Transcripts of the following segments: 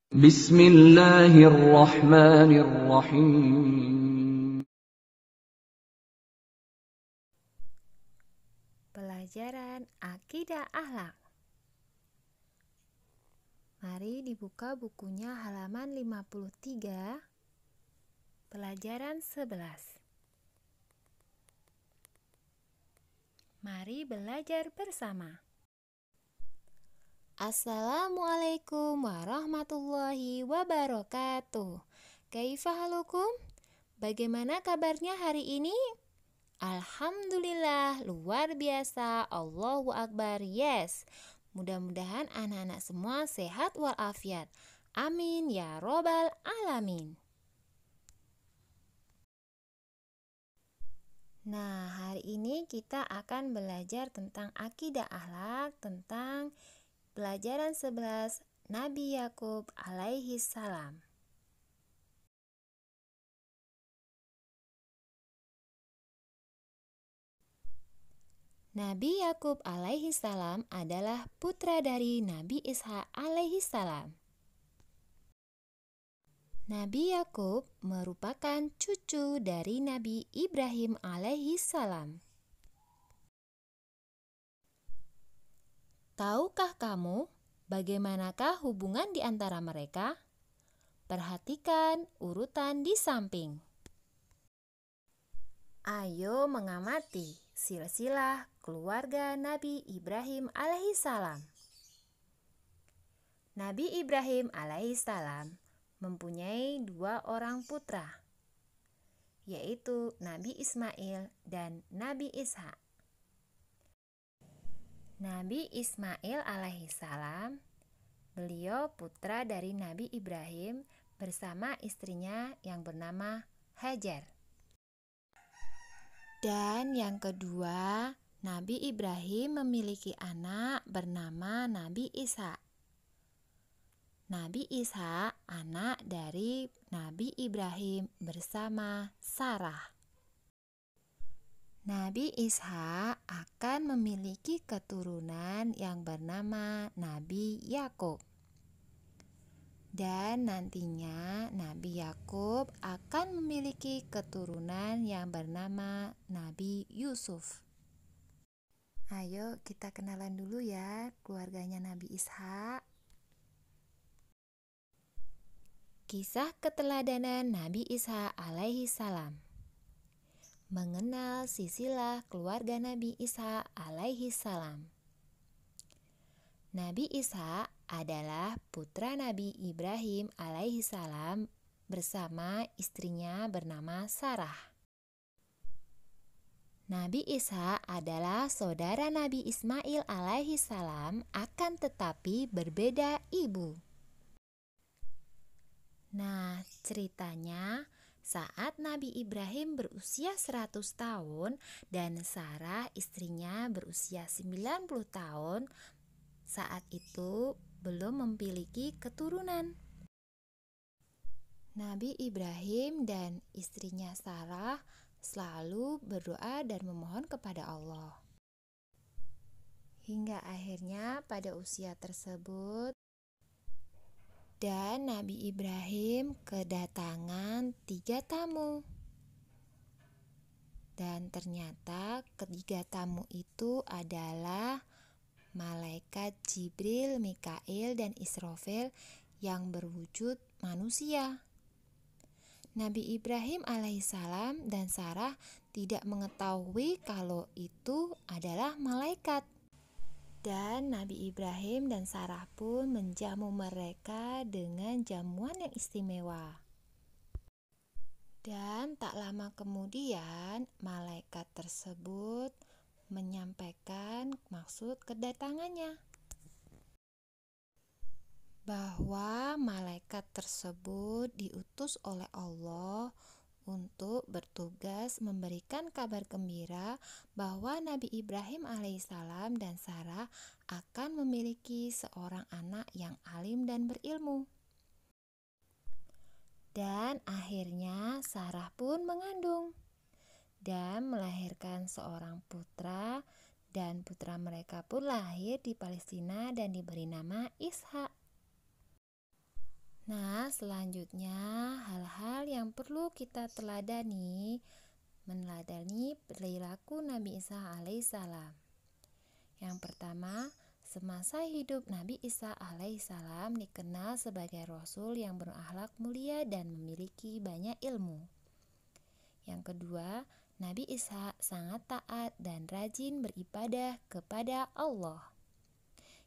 Bismillahirrahmanirrahim. Pelajaran Akidah Akhlak. Mari dibuka bukunya halaman 53, pelajaran 11. Mari belajar bersama. Assalamualaikum warahmatullahi wabarakatuh. Kaifa halukum? Bagaimana kabarnya hari ini? Alhamdulillah, luar biasa. Allahu Akbar. Yes. Mudah-mudahan anak-anak semua sehat walafiat. Amin ya robbal alamin. Nah, hari ini kita akan belajar tentang akidah akhlak, tentang pelajaran 11 Nabi Yakub alaihi salam. Nabi Yakub alaihi salam adalah putra dari Nabi Ishak alaihi salam. Nabi Yakub merupakan cucu dari Nabi Ibrahim alaihi salam. Tahukah kamu bagaimanakah hubungan di antara mereka? Perhatikan urutan di samping. Ayo mengamati silsilah keluarga Nabi Ibrahim alaihissalam. Nabi Ibrahim alaihissalam mempunyai 2 orang putra, yaitu Nabi Ismail dan Nabi Ishak. Nabi Ismail alaihissalam, beliau putra dari Nabi Ibrahim bersama istrinya yang bernama Hajar. Dan yang kedua, Nabi Ibrahim memiliki anak bernama Nabi Ishak. Nabi Ishak anak dari Nabi Ibrahim bersama Sarah. Nabi Ishak akan memiliki keturunan yang bernama Nabi Yakub. Dan nantinya Nabi Yakub akan memiliki keturunan yang bernama Nabi Yusuf. Ayo kita kenalan dulu ya keluarganya Nabi Ishak. Kisah keteladanan Nabi Ishak alaihi salam. Mengenal silsilah keluarga Nabi Ishak alaihi salam. Nabi Ishak adalah putra Nabi Ibrahim alaihi salam bersama istrinya bernama Sarah. Nabi Ishak adalah saudara Nabi Ismail alaihi salam, akan tetapi berbeda ibu. Nah, ceritanya saat Nabi Ibrahim berusia 100 tahun dan Sarah istrinya berusia 90 tahun, saat itu belum memiliki keturunan. Nabi Ibrahim dan istrinya Sarah selalu berdoa dan memohon kepada Allah. Hingga akhirnya pada usia tersebut dan Nabi Ibrahim kedatangan 3 tamu. Dan ternyata ketiga tamu itu adalah malaikat Jibril, Mikail, dan Israfil yang berwujud manusia. Nabi Ibrahim alaihissalam dan Sarah tidak mengetahui kalau itu adalah malaikat. Dan Nabi Ibrahim dan Sarah pun menjamu mereka dengan jamuan yang istimewa. Dan tak lama kemudian malaikat tersebut menyampaikan maksud kedatangannya, bahwa malaikat tersebut diutus oleh Allah untuk bertugas memberikan kabar gembira bahwa Nabi Ibrahim alaihissalam dan Sarah akan memiliki seorang anak yang alim dan berilmu. Dan akhirnya Sarah pun mengandung dan melahirkan seorang putra, dan putra mereka pun lahir di Palestina dan diberi nama Ishak. selanjutnya hal-hal yang perlu kita meneladani perilaku Nabi Isa alaihissalam. Yang pertama, semasa hidup Nabi Isa alaihissalam dikenal sebagai Rasul yang berakhlak mulia dan memiliki banyak ilmu. Yang kedua, Nabi Isa sangat taat dan rajin beribadah kepada Allah.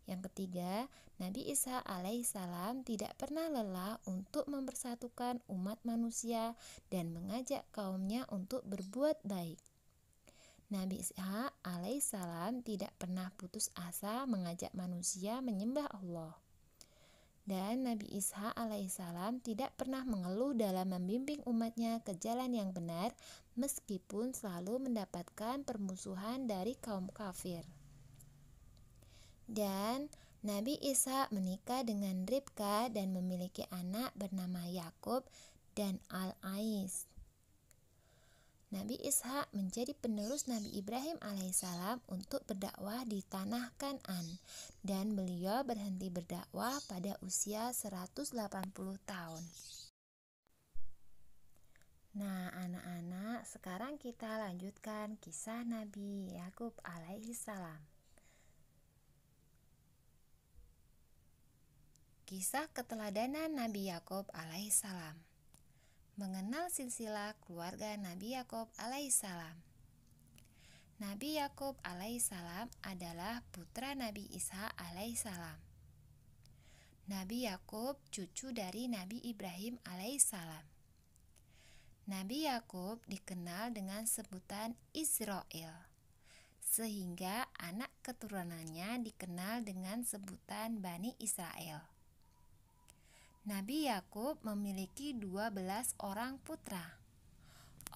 Yang ketiga, Nabi Isa alaihissalam tidak pernah lelah untuk mempersatukan umat manusia dan mengajak kaumnya untuk berbuat baik. Nabi Isa alaihissalam tidak pernah putus asa mengajak manusia menyembah Allah. Dan Nabi Isa alaihissalam tidak pernah mengeluh dalam membimbing umatnya ke jalan yang benar meskipun selalu mendapatkan permusuhan dari kaum kafir. Dan Nabi Isa menikah dengan Ribka dan memiliki anak bernama Yakub dan Al-Ais. Nabi Ishak menjadi penerus Nabi Ibrahim alaihissalam untuk berdakwah di tanah Kan'an, dan beliau berhenti berdakwah pada usia 180 tahun. Nah, anak-anak, sekarang kita lanjutkan kisah Nabi Yakub alaihissalam. Kisah keteladanan Nabi Yakub alaihissalam. Mengenal silsilah keluarga Nabi Yakub alaihissalam. Nabi Yakub alaihissalam adalah putra Nabi Ishak alaihissalam. Nabi Yakub cucu dari Nabi Ibrahim alaihissalam. Nabi Yakub dikenal dengan sebutan Israel, sehingga anak keturunannya dikenal dengan sebutan Bani Israel. Nabi Yakub memiliki 12 orang putra.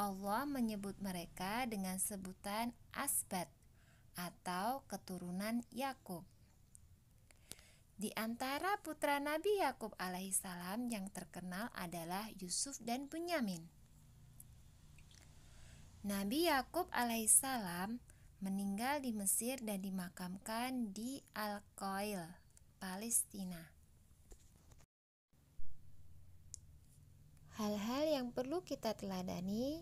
Allah menyebut mereka dengan sebutan Asbat atau keturunan Yakub. Di antara putra Nabi Yakub alaihissalam yang terkenal adalah Yusuf dan Bunyamin. Nabi Yakub alaihissalam meninggal di Mesir dan dimakamkan di Al-Qail, Palestina. Hal-hal yang perlu kita teladani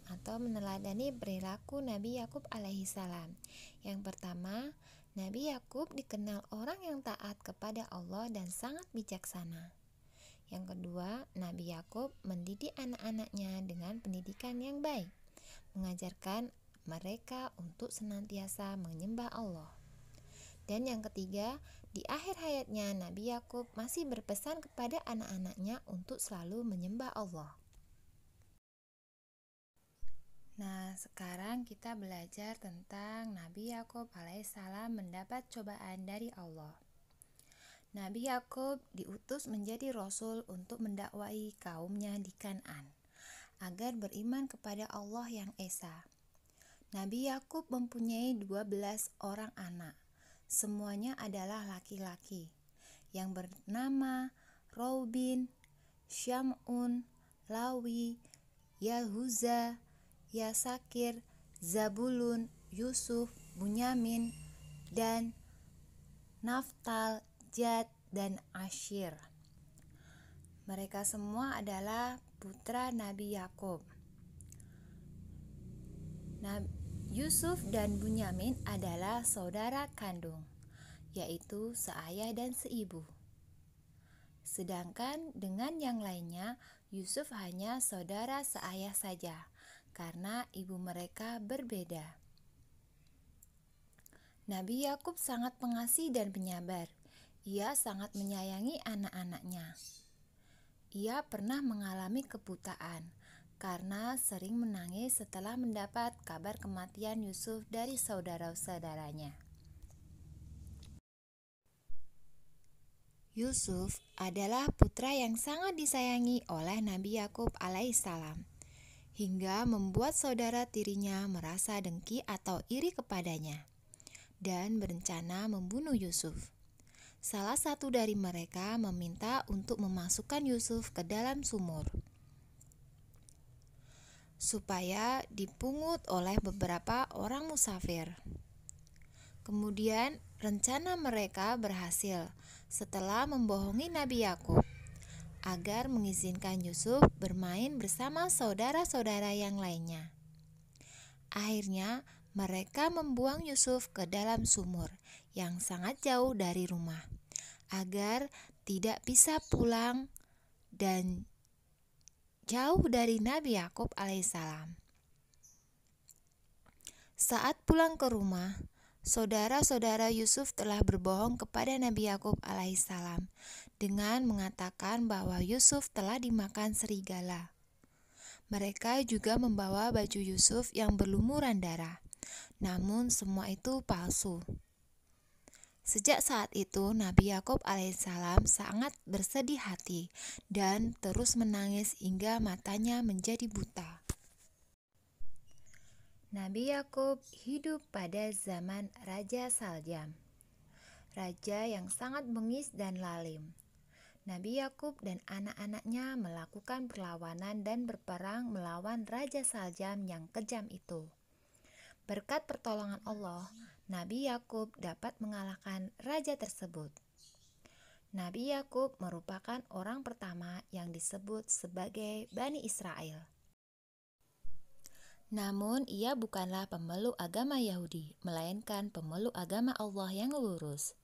atau meneladani perilaku Nabi Yakub alaihissalam. Yang pertama, Nabi Yakub dikenal orang yang taat kepada Allah dan sangat bijaksana. Yang kedua, Nabi Yakub mendidik anak-anaknya dengan pendidikan yang baik, mengajarkan mereka untuk senantiasa menyembah Allah. Dan yang ketiga, di akhir hayatnya Nabi Yakub masih berpesan kepada anak-anaknya untuk selalu menyembah Allah. Nah, sekarang kita belajar tentang Nabi Yakub alaihissalam mendapat cobaan dari Allah. Nabi Yakub diutus menjadi rasul untuk mendakwahi kaumnya di Kan'an agar beriman kepada Allah yang Esa. Nabi Yakub mempunyai 12 orang anak. Semuanya adalah laki-laki yang bernama Raubin, Syam'un, Lawi, Yahuza, Yasakir, Zabulun, Yusuf, Bunyamin, dan Naftal, Gad, dan Asyir. Mereka semua adalah putra Nabi Yakub. Yusuf dan Bunyamin adalah saudara kandung, yaitu seayah dan seibu. Sedangkan dengan yang lainnya, Yusuf hanya saudara seayah saja, karena ibu mereka berbeda. Nabi Yakub sangat pengasih dan penyabar. Ia sangat menyayangi anak-anaknya. Ia pernah mengalami kebutaan karena sering menangis setelah mendapat kabar kematian Yusuf dari saudara-saudaranya. Yusuf adalah putra yang sangat disayangi oleh Nabi Yakub alaihissalam, hingga membuat saudara tirinya merasa dengki atau iri kepadanya dan berencana membunuh Yusuf. Salah satu dari mereka meminta untuk memasukkan Yusuf ke dalam sumur supaya dipungut oleh beberapa orang musafir. Kemudian rencana mereka berhasil setelah membohongi Nabi Yakub. agar mengizinkan Yusuf bermain bersama saudara-saudara yang lainnya. Akhirnya, mereka membuang Yusuf ke dalam sumur yang sangat jauh dari rumah, agar tidak bisa pulang dan jauh dari Nabi Yakub alaihissalam. Saat pulang ke rumah, saudara-saudara Yusuf telah berbohong kepada Nabi Yakub alaihissalam dengan mengatakan bahwa Yusuf telah dimakan serigala. Mereka juga membawa baju Yusuf yang berlumuran darah. Namun semua itu palsu. Sejak saat itu Nabi Yakub alaihissalam sangat bersedih hati dan terus menangis hingga matanya menjadi buta. Nabi Yakub hidup pada zaman Raja Saljam, raja yang sangat bengis dan lalim. Nabi Yakub dan anak-anaknya melakukan perlawanan dan berperang melawan Raja Saljam yang kejam itu. Berkat pertolongan Allah, Nabi Yakub dapat mengalahkan raja tersebut. Nabi Yakub merupakan orang pertama yang disebut sebagai Bani Israel. Namun ia bukanlah pemeluk agama Yahudi, melainkan pemeluk agama Allah yang lurus.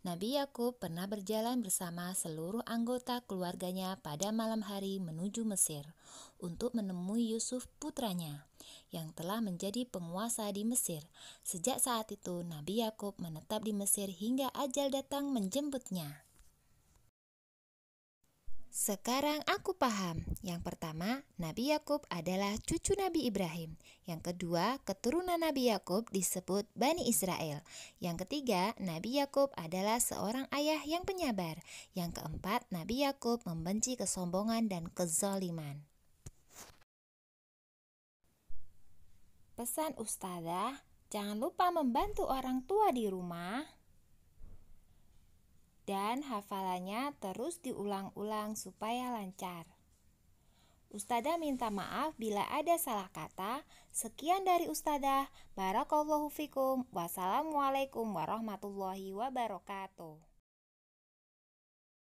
Nabi Yakub pernah berjalan bersama seluruh anggota keluarganya pada malam hari menuju Mesir untuk menemui Yusuf putranya yang telah menjadi penguasa di Mesir. Sejak saat itu Nabi Yakub menetap di Mesir hingga ajal datang menjemputnya. Sekarang aku paham. Yang pertama, Nabi Yakub adalah cucu Nabi Ibrahim. Yang kedua, keturunan Nabi Yakub disebut Bani Israel. Yang ketiga, Nabi Yakub adalah seorang ayah yang penyabar. Yang keempat, Nabi Yakub membenci kesombongan dan kezaliman. Pesan Ustazah, jangan lupa membantu orang tua di rumah. Dan hafalannya terus diulang-ulang supaya lancar. Ustazah minta maaf bila ada salah kata. Sekian dari Ustazah. Barakallahu fikum. Wassalamualaikum warahmatullahi wabarakatuh.